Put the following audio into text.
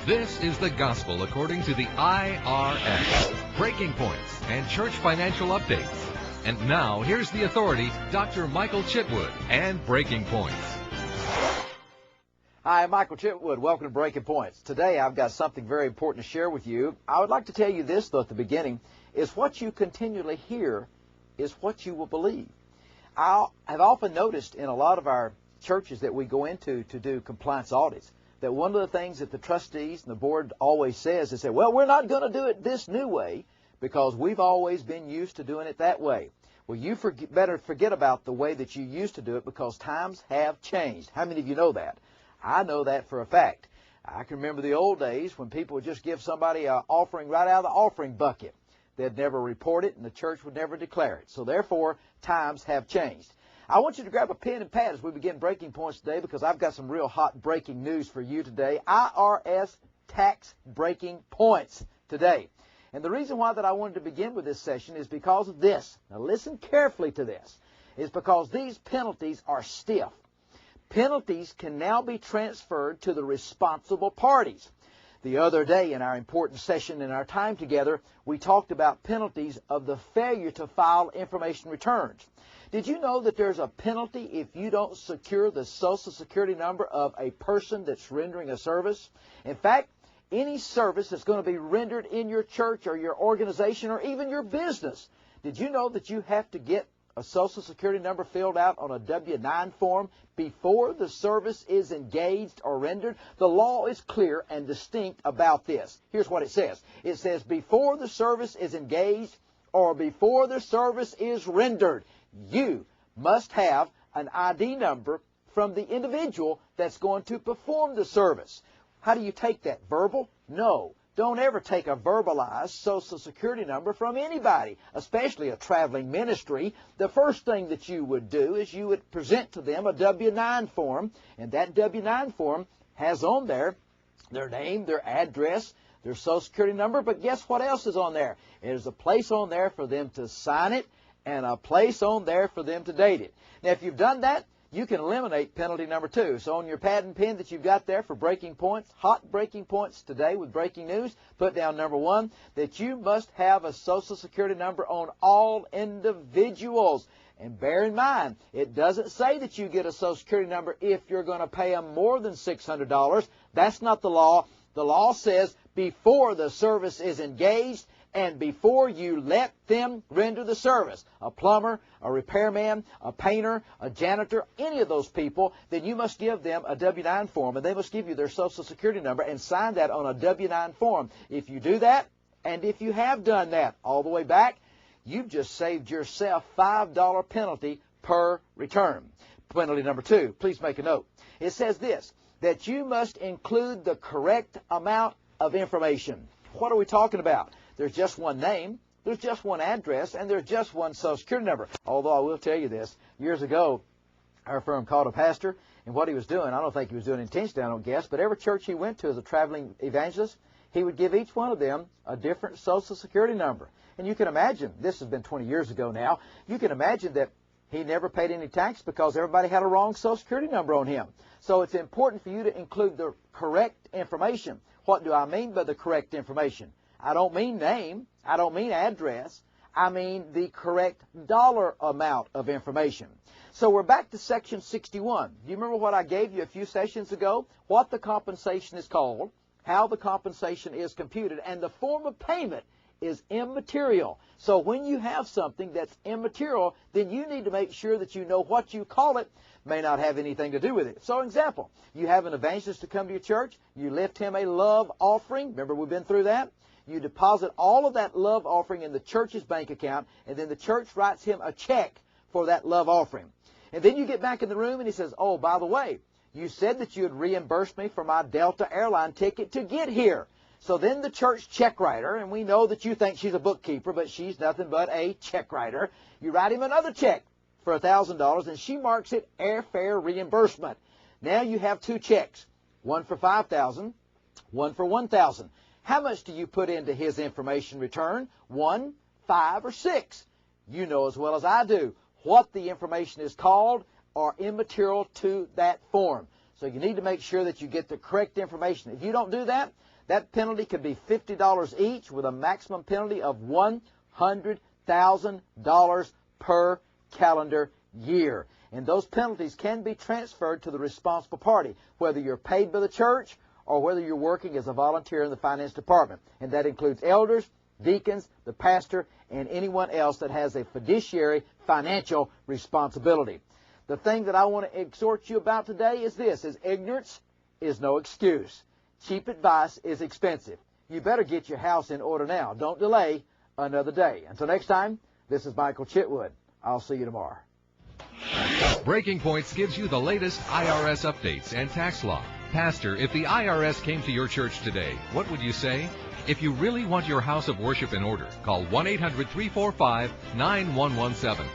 This is the gospel according to the IRS, Breaking Points and Church Financial Updates. And now, here's the authority, Dr. Michael Chitwood and Breaking Points. Hi, I'm Michael Chitwood. Welcome to Breaking Points. Today, I've got something very important to share with you. I would like to tell you this, though, at the beginning, is what you continually hear is what you will believe. I have often noticed in a lot of our churches that we go into to do compliance audits, that one of the things that the trustees and the board always says is that, well, we're not going to do it this new way because we've always been used to doing it that way. Well, you better forget about the way that you used to do it because times have changed. How many of you know that? I know that for a fact. I can remember the old days when people would just give somebody an offering right out of the offering bucket. They'd never report it and the church would never declare it. So therefore, times have changed. I want you to grab a pen and pad as we begin Breaking Points today because I've got some real hot breaking news for you today. IRS tax breaking points today. And the reason why that I wanted to begin with this session is because of this. Now listen carefully to this. Is because these penalties are stiff. Penalties can now be transferred to the responsible parties. The other day in our important session in our time together, we talked about penalties of the failure to file information returns. Did you know that there's a penalty if you don't secure the Social Security number of a person that's rendering a service? In fact, any service that's going to be rendered in your church or your organization or even your business, did you know that you have to get a Social Security number filled out on a W-9 form before the service is engaged or rendered? The law is clear and distinct about this. Here's what it says. It says before the service is engaged or before the service is rendered, you must have an ID number from the individual that's going to perform the service. How do you take that? Verbal? No. Don't ever take a verbalized Social Security number from anybody, especially a traveling ministry. The first thing that you would do is you would present to them a W-9 form, and that W-9 form has on there their name, their address, their Social Security number, but guess what else is on there? There's a place on there for them to sign it and a place on there for them to date it. Now, if you've done that, you can eliminate penalty number 2. So on your pad and pen that you've got there for breaking points, hot breaking points today with breaking news, put down number 1, that you must have a Social Security number on all individuals. And bear in mind, it doesn't say that you get a Social Security number if you're going to pay them more than $600. That's not the law. The law says before the service is engaged and before you let them render the service, a plumber, a repairman, a painter, a janitor, any of those people, then you must give them a W-9 form, and they must give you their Social Security number and sign that on a W-9 form. If you do that, and if you have done that all the way back, you've just saved yourself $5 penalty per return. Penalty number 2, please make a note. It says this, that you must include the correct amount of information. What are we talking about? There's just one name, there's just one address, and there's just one Social Security number. Although I will tell you this, years ago, our firm called a pastor, and what he was doing, I don't think he was doing it intentionally, I don't guess, but every church he went to as a traveling evangelist, he would give each one of them a different Social Security number. And you can imagine, this has been 20 years ago now, you can imagine that he never paid any tax because everybody had a wrong Social Security number on him. So it's important for you to include the correct information. What do I mean by the correct information? I don't mean name, I don't mean address, I mean the correct dollar amount of information. So we're back to section 61. Do you remember what I gave you a few sessions ago? What the compensation is called, how the compensation is computed, and the form of payment is immaterial. So when you have something that's immaterial, then you need to make sure that you know what you call it may not have anything to do with it. So example, you have an evangelist to come to your church, you lift him a love offering. Remember we've been through that? You deposit all of that love offering in the church's bank account, and then the church writes him a check for that love offering. And then you get back in the room and he says, oh, by the way, you said that you would reimburse me for my Delta airline ticket to get here. So then the church check writer, and we know that you think she's a bookkeeper, but she's nothing but a check writer. You write him another check for $1,000, and she marks it airfare reimbursement. Now you have 2 checks, one for $5,000, one for $1,000. How much do you put into his information return? 1, 5, or 6? You know as well as I do what the information is called are immaterial to that form. So you need to make sure that you get the correct information. If you don't do that, that penalty could be $50 each with a maximum penalty of $100,000 per calendar year. And those penalties can be transferred to the responsible party, whether you're paid by the church or whether you're working as a volunteer in the finance department. And that includes elders, deacons, the pastor, and anyone else that has a fiduciary financial responsibility. The thing that I want to exhort you about today is this, is ignorance is no excuse. Cheap advice is expensive. You better get your house in order now. Don't delay another day. Until next time, this is Michael Chitwood. I'll see you tomorrow. Breaking Points gives you the latest IRS updates and tax law. Pastor, if the IRS came to your church today, what would you say? If you really want your house of worship in order, call 1-800-345-9117.